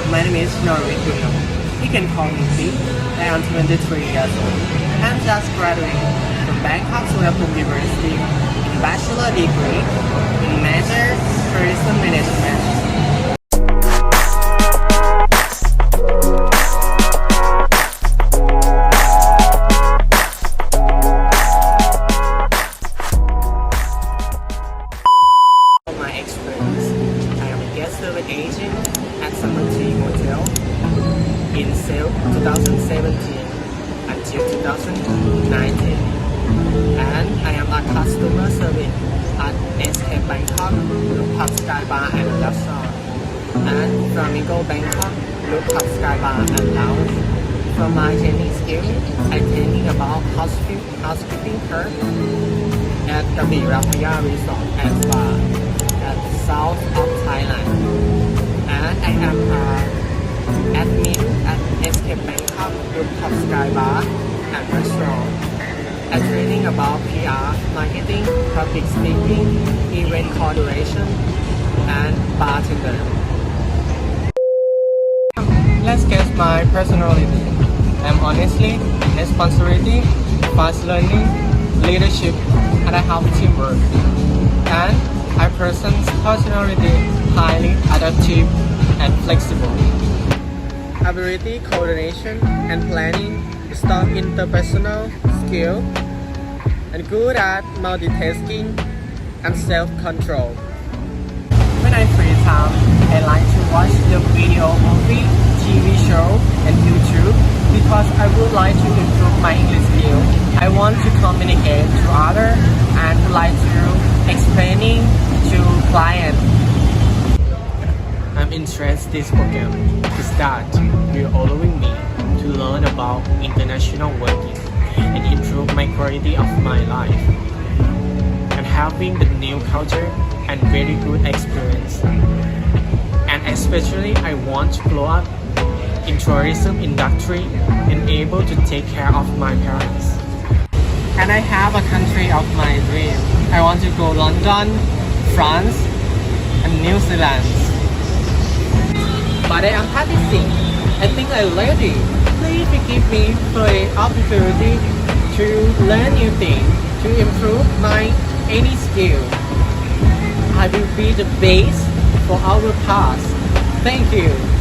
My name is Norwegian. You can call me P. I am 23 years old and just graduated from Bangkok Local University in bachelor degree in Manner Tourism Management. My experience, I am a guest service agent at Summertree Hotel in 2017 until 2019, and I am a customer service at SK Bangkok, Rooftop Sky Bar and Restaurant, and Flamingo Bangkok, Rooftop Sky Bar and Lounge. From my training experience, I training about housekeeping clerk at the Virapaya Resort and Spa at south of Thailand, and I am admin at SK Bangkok Rooftop Sky Bar and Restaurant. I training about PR, marketing, public speaking, event coordination, and bartender. Let's guess my personality. I'm honestly, responsibility, fast learning, leadership, and I have teamwork. And I present personality highly adaptive and flexible. Ability, coordination, and planning, strong interpersonal skill, and good at multitasking and self-control. When I free time, I like to watch the video movie, TV show, and YouTube because I would like to improve my English skill. I want to communicate to others and would like to explaining to clients. I'm interested in this program to start by allowing me to learn about international working and improve my quality of my life and having the new culture and very good experience. And especially I want to grow up in tourism industry and able to take care of my parents. And I have a country of my dream. I want to go London, France, and New Zealand. But I am practicing. I think I'm ready. Please give me the opportunity to learn new things, to improve my any skill. I will be the base for our past. Thank you.